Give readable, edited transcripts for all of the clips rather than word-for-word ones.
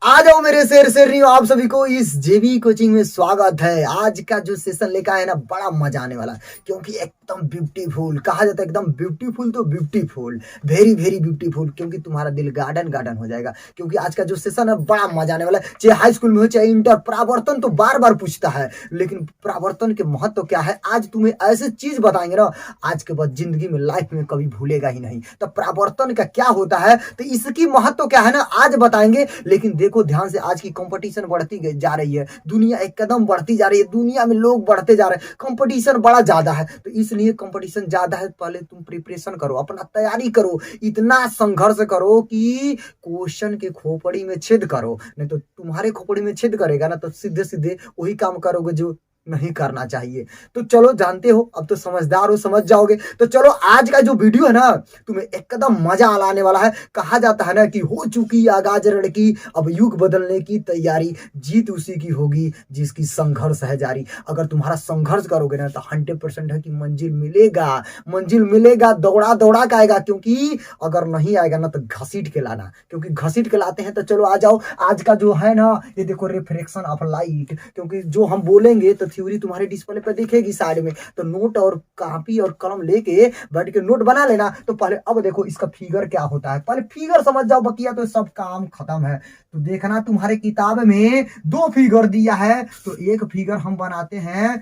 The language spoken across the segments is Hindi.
आ जाओ मेरे शेर शेरनी, आप सभी को इस जेबी कोचिंग में स्वागत है। आज का जो सेशन लेकर है ना, बड़ा मजा आने वाला है क्योंकि एकदम ब्यूटीफुल कहा जाता है, एकदम ब्यूटीफुल तो ब्यूटीफुल, वेरी वेरी ब्यूटीफुल, क्योंकि तुम्हारा दिल गार्डन गार्डन हो जाएगा। क्योंकि आज का जो सेशन है बड़ा मजा आने वाला है। चाहे हाई स्कूल में हो चाहे इंटर, परावर्तन तो बार बार पूछता है, लेकिन परावर्तन के महत्व तो क्या है आज तुम्हें ऐसे चीज बताएंगे ना, आज के बाद जिंदगी में लाइफ में कभी भूलेगा ही नहीं। तो परावर्तन का क्या होता है, तो इसकी महत्व तो क्या है ना, आज बताएंगे। लेकिन देखो ध्यान से, आज की कंपटीशन बढ़ती जा रही है, दुनिया एक कदम बढ़ती जा रही है, दुनिया में लोग बढ़ते जा रहे हैं, कंपटीशन बड़ा ज्यादा है। तो इसलिए कंपटीशन ज्यादा है, पहले तुम प्रिपरेशन करो, अपना तैयारी करो, इतना संघर्ष करो कि क्वेश्चन के खोपड़ी में छेद करो। नहीं तो तुम्हारे खोपड़ी में छेद करेगा ना, तो सीधे सीधे वही काम करोगे जो नहीं करना चाहिए। तो चलो, जानते हो अब तो समझदार हो, समझ जाओगे। तो चलो, आज का जो वीडियो है ना, तुम्हें एकदम मजा आने वाला है। कहा जाता है ना कि हो चुकी आगाज लड़की, अब युग बदलने की तैयारी, जीत उसी की होगी जिसकी संघर्ष है जारी। अगर तुम्हारा संघर्ष करोगे ना, तो 100% है कि मंजिल मिलेगा, मंजिल मिलेगा, दौड़ा दौड़ा के आएगा। क्योंकि अगर नहीं आएगा ना, तो घसीट के लाना, क्योंकि घसीट के लाते हैं। तो चलो आ जाओ, आज का जो है ना, ये देखो रिफ्लेक्शन ऑफ लाइट, क्योंकि जो हम बोलेंगे तो थ्योरी तुम्हारे डिस्प्ले पे दिखेगी साइड में। तो नोट और कॉपी और कलम लेके बैठ के नोट बना लेना। तो पहले अब देखो इसका फिगर क्या होता है, पहले फिगर समझ जाओ, बकिया तो सब काम खत्म है। तो देखना तुम्हारे किताब में 2 फिगर दिया है, तो एक फिगर हम बनाते हैं।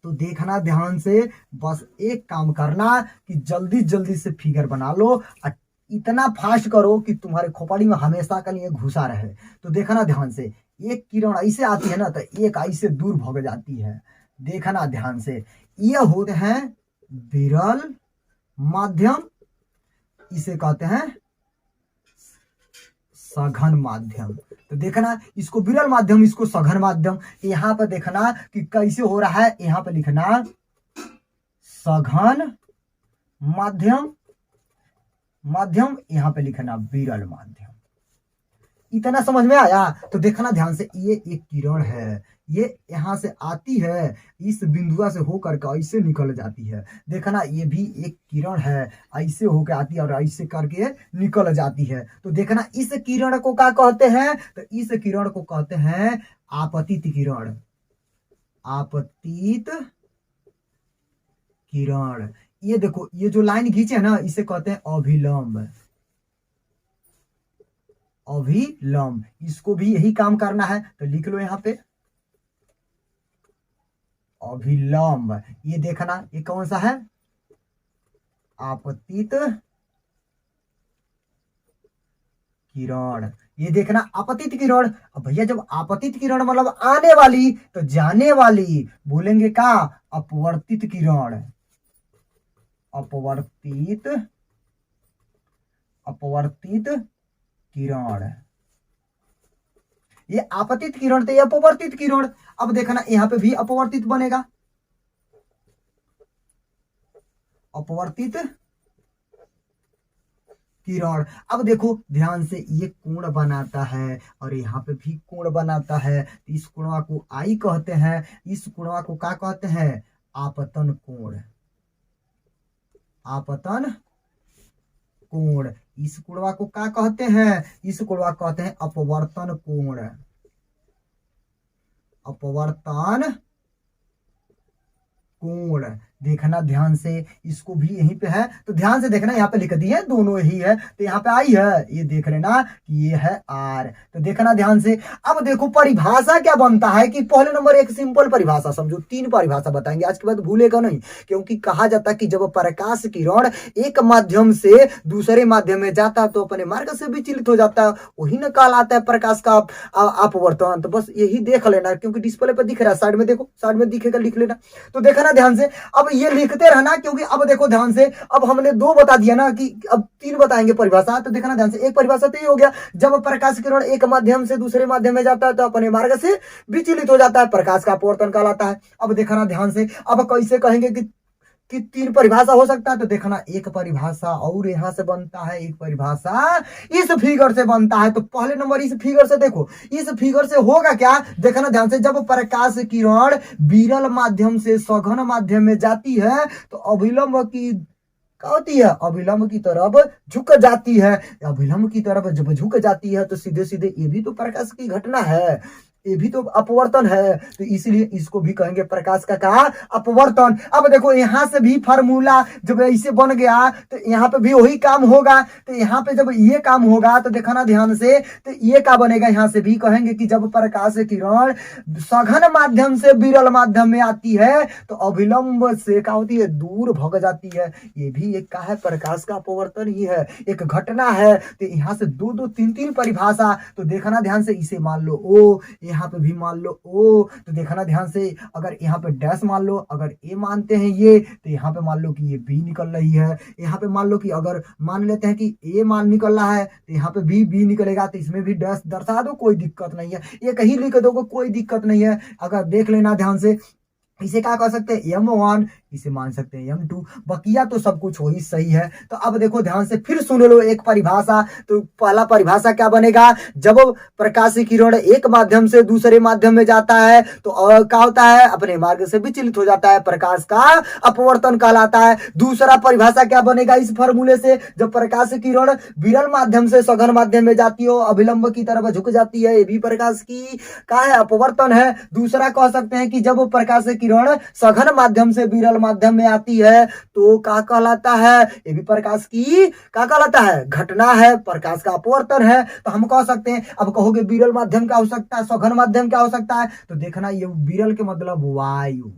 तो देखना ध्यान से, बस एक काम करना कि जल्दी जल्दी से फिगर बना लो, इतना फास्ट करो कि तुम्हारे खोपड़ी में हमेशा के लिए घुसा रहे। तो देखना ध्यान से, एक किरण ऐसे आती है ना, तो एक ऐसे दूर भाग जाती है। देखना ध्यान से, ये होते हैं विरल माध्यम, इसे कहते हैं सघन माध्यम। तो देखना, इसको विरल माध्यम, इसको सघन माध्यम। यहाँ पर देखना कि कैसे हो रहा है, यहाँ पर लिखना सघन माध्यम, माध्यम, यहाँ पे लिखना विरल माध्यम। इतना समझ में आया? तो देखना ध्यान से, ये एक किरण है, ये यहाँ से आती है, इस बिंदुआ से होकर के ऐसे निकल जाती है। देखना, ये भी एक किरण है, ऐसे होकर आती है और ऐसे करके निकल जाती है। तो देखना, इस किरण को क्या कहते हैं, तो इस किरण को कहते हैं आपतित किरण, आपतित किरण। ये देखो, ये जो लाइन खींचे है ना, इसे कहते हैं अभिलंब, अभिलंब। इसको भी यही काम करना है, तो लिख लो यहाँ पे अभिलंब। ये देखना, ये कौन सा है, आपतित किरण। ये देखना आपतित किरण। अब भैया, जब आपतित किरण मतलब आने वाली, तो जाने वाली बोलेंगे का, अपवर्तित किरण, अपवर्तित, अपवर्तित किरण। ये आपतित किरण थे, अपवर्तित किरण। अब देखना, यहाँ पे भी अपवर्तित बनेगा, अपवर्तित किरण। अब देखो ध्यान से, ये कोण बनाता है और यहाँ पे भी कोण बनाता है। इस कोणवा को आई कहते हैं, इस कोणवा को क्या कहते हैं, आपतन कोण, आपतन कोण। इस कोणवा को क्या कहते हैं, इस कोणवा कहते हैं अपवर्तन कोण, अपवर्तन कोण। देखना ध्यान से, इसको भी यहीं पे है, तो ध्यान से देखना, यहाँ पे लिख दी है, दोनों ही है। तो यहाँ पे आई है, ये देख लेना कि ये है आर। तो देखना ध्यान से। अब देखो परिभाषा क्या बनता है, कि पहले नंबर एक सिंपल परिभाषा समझो, 3 परिभाषा बताएंगे आज के बाद, भूलेगा नहीं। क्योंकि कहा जाता है कि जब प्रकाश किरण एक माध्यम से दूसरे माध्यम में जाता है, तो अपने मार्ग से विचलित हो जाता है, वही न कहलाता है प्रकाश का अपवर्तन। तो बस यही देख लेना, क्योंकि डिस्प्ले पे दिख रहा है, साइड में देखो, साइड में दिखेगा, लिख लेना। तो देखना ध्यान से, अब ये लिखते रहना, क्योंकि अब देखो ध्यान से, अब हमने 2 बता दिया ना, कि अब 3 बताएंगे परिभाषा। तो देखना ध्यान से, एक परिभाषा तो ये हो गया, जब प्रकाश किरण एक माध्यम से दूसरे माध्यम में जाता है, तो अपने मार्ग से विचलित हो जाता है, प्रकाश का अपवर्तन कहलाता है। अब देखना ध्यान से, अब कैसे कहेंगे कि 3 परिभाषा हो सकता है। तो देखना, एक परिभाषा और यहां से बनता है, एक परिभाषा इस फिगर से बनता है। तो पहले नंबर इस फिगर से देखो, इस फिगर से होगा क्या, देखना ध्यान से, जब प्रकाश किरण विरल माध्यम से सघन माध्यम में जाती है, तो अभिलंब की क्या होती है, अभिलंब की तरफ झुक जाती है। अभिलंब की तरफ जब झुक जाती है तो सीधे सीधे ये भी तो प्रकाश की घटना है, ये भी तो अपवर्तन है, तो इसलिए इसको भी कहेंगे प्रकाश का कहा अपवर्तन। अब देखो यहाँ से भी फार्मूला जब ऐसे बन गया तो यहाँ पे भी वही काम होगा। तो यहाँ पे जब ये काम होगा तो देखा ना ध्यान से, तो ये क्या बनेगा, यहाँ से भी कहेंगे कि जब प्रकाश किरण सघन माध्यम से विरल माध्यम में आती है तो अभिलंब से क्या होती है, दूर भग जाती है। ये भी एक क्या है, प्रकाश का अपवर्तन ही है, एक घटना है। तो यहाँ से दो दो तीन तीन परिभाषा, तो देखना ध्यान से, इसे मान लो ओ, यहाँ पे भी मान लो ओ, तो देखना ध्यान से, अगर यहाँ पे डैश मान लो, अगर ए मानते हैं ये, तो यहाँ पे मान लो कि ये बी निकल रही है। यहाँ पे मान लो कि अगर मान लेते हैं कि ए मान निकल रहा है तो यहाँ पे भी बी निकलेगा, तो इसमें भी डैश दर्शा दो, कोई दिक्कत नहीं है, ये कहीं लिख दो, कोई दिक्कत नहीं है। अगर देख लेना ध्यान से, इसे क्या कह सकते हैं, M1, इसे मान सकते हैं M2, बकिया तो सब कुछ वही सही है। तो अब देखो ध्यान से फिर सुन लो एक परिभाषा। तो पहला परिभाषा क्या बनेगा, जब प्रकाशीय किरण एक माध्यम से दूसरे माध्यम में जाता है तो क्या होता है, अपने मार्ग से विचलित हो जाता है, प्रकाश का अपवर्तन कहलाता है। दूसरा परिभाषा क्या बनेगा इस फॉर्मूले से, जब प्रकाश किरण विरल माध्यम से सघन माध्यम में जाती हो, अभिलंब की तरफ झुक जाती है, ये भी प्रकाश की का है अपवर्तन है। दूसरा कह सकते हैं कि जब प्रकाश किरण सघन माध्यम से विरल माध्यम में आती है तो क्या कहलाता है, ये भी प्रकाश की क्या कहलाता है, घटना है, प्रकाश का अपवर्तन है। तो हम कह सकते हैं, अब कहोगे विरल माध्यम क्या हो सकता है, सघन माध्यम क्या हो सकता है, तो देखना ये विरल के मतलब वायु,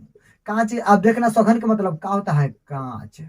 कांच, अब देखना सघन के मतलब क्या होता है, कांच,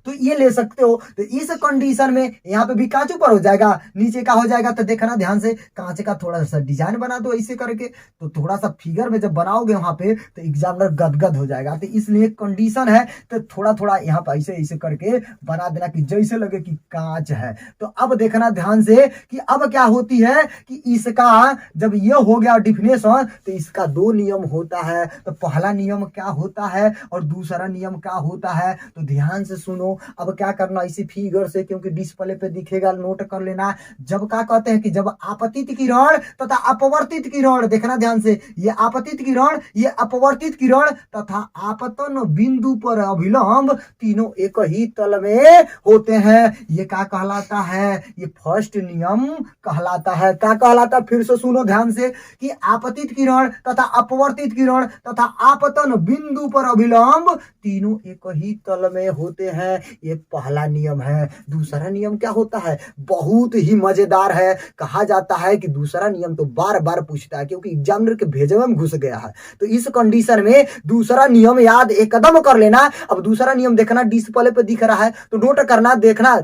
तो ये ले सकते हो। तो इस कंडीशन में यहाँ पे भी कांच ऊपर हो जाएगा, नीचे का हो जाएगा। तो देखना ध्यान से, कांच का थोड़ा सा डिजाइन बना दो ऐसे करके, तो थोड़ा सा फिगर में जब बनाओगे वहां पे तो एग्जामिनर गदगद हो जाएगा। तो इसलिए कंडीशन है, तो थोड़ा थोड़ा यहाँ पे ऐसे ऐसे करके बना देना कि जैसे लगे कि कांच है। तो अब देखना ध्यान से कि अब क्या होती है कि इसका जब ये हो गया डिफिनेशन, तो इसका दो नियम होता है। तो पहला नियम क्या होता है और दूसरा नियम क्या होता है, तो ध्यान से सुनो। अब क्या करना, इसी फिगर से, क्योंकि डिस्प्ले पे दिखेगा, नोट कर लेना। जब क्या कहते हैं कि जब आपतित किरण तथा अपवर्तित किरण, देखना ध्यान से, ये आपतित किरण, ये अपवर्तित किरण तथा आपतन बिंदु पर अभिलंब तीनों एक ही तल में होते हैं, ये क्या कहलाता है, ये फर्स्ट नियम कहलाता है। क्या कहलाता है, फिर से सुनो ध्यान से, कि आपतित किरण तथा अपवर्तित किरण तथा आपतन बिंदु पर अभिलंब तीनों एक ही तल में होते हैं, ये पहला नियम है। दूसरा नियम क्या होता है, बहुत ही मजेदार है। कहा जाता है कि दूसरा नियम तो बार बार पूछता है, क्योंकि एग्जामिनर के भेजे में घुस गया है। तो इस कंडीशन में दूसरा नियम याद एकदम कर लेना। अब दूसरा नियम देखना, डिस्प्ले पे दिख रहा है तो नोट करना। देखना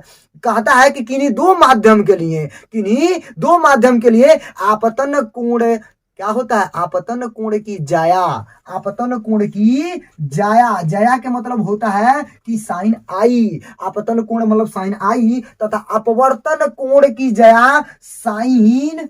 कहता है कि किन्हीं दो माध्यम के लिए, किन्हीं दो माध्यम के लिए आपतन कोण क्या होता है, आपतन कोण की जाया, आपतन कोण की जाया, जाया के मतलब होता है कि साइन आई, आपतन कोण मतलब साइन आई, तथा अपवर्तन कोण की जाया साइन,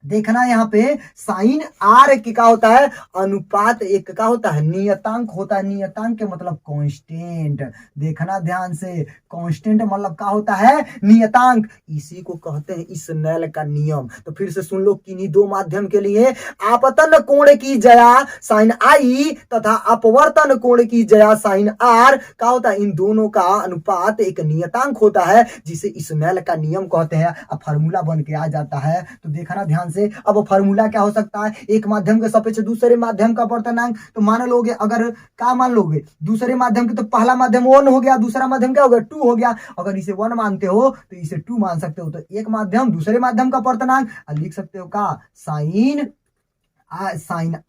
देखना यहाँ पे साइन आर की क्या होता है, अनुपात एक का होता है, नियतांक होता है। नियतांक के मतलब कांस्टेंट, देखना ध्यान से, कांस्टेंट मतलब क्या होता है, नियतांक, इसी को कहते हैं स्नेल का नियम। तो फिर से सुन लो, किन्हीं दो माध्यम के लिए आपतन कोण की जया साइन आई तथा अपवर्तन कोण की जया साइन आर क्या होता है, इन दोनों का अनुपात एक नियतांक होता है, जिसे स्नेल का नियम कहते हैं। अब फार्मूला बन के आ जाता है। तो देखना ध्यान से, अब फार्मूला क्या हो सकता है, एक माध्यम के सापेक्ष दूसरे माध्यम का अपवर्तनांक। तो मान लोगे, अगर क्या मान लोगे, दूसरे माध्यम के, तो पहला माध्यम 1 हो गया, दूसरा माध्यम क्या हो गया, 2 हो गया। अगर इसे 1 मानते हो तो इसे 2 मान सकते हो। तो एक माध्यम दूसरे माध्यम का अपवर्तनांक लिख सकते हो का साइन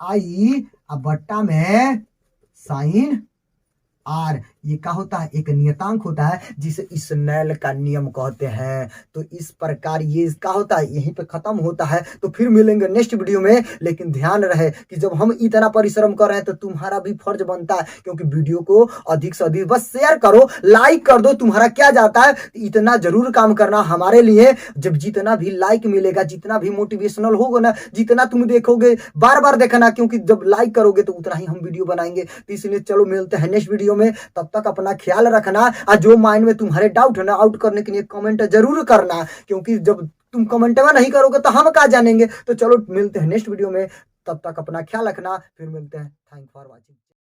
आई बट्टा में साइन आर, ये क्या होता है, एक नियतांक होता है, जिसे स्नेल का नियम कहते हैं। तो इस प्रकार ये क्या होता है, यहीं पे खत्म होता है। तो फिर मिलेंगे नेक्स्ट वीडियो में। लेकिन ध्यान रहे कि जब हम इतना परिश्रम कर रहे हैं तो तुम्हारा भी फर्ज बनता है, क्योंकि वीडियो को अधिक से अधिक बस शेयर करो, लाइक कर दो। तुम्हारा क्या जाता है, इतना जरूर काम करना हमारे लिए। जब जितना भी लाइक मिलेगा, जितना भी मोटिवेशनल होगा ना, जितना तुम देखोगे, बार बार देखना, क्योंकि जब लाइक करोगे तो उतना ही हम वीडियो बनाएंगे। तो इसलिए चलो मिलते हैं नेक्स्ट वीडियो में, तब तक अपना ख्याल रखना। और जो माइंड में तुम्हारे डाउट है ना, आउट करने के लिए कमेंट जरूर करना, क्योंकि जब तुम कमेंट में नहीं करोगे तो हम क्या जानेंगे। तो चलो मिलते हैं नेक्स्ट वीडियो में, तब तक अपना ख्याल रखना, फिर मिलते हैं। Thank for watching.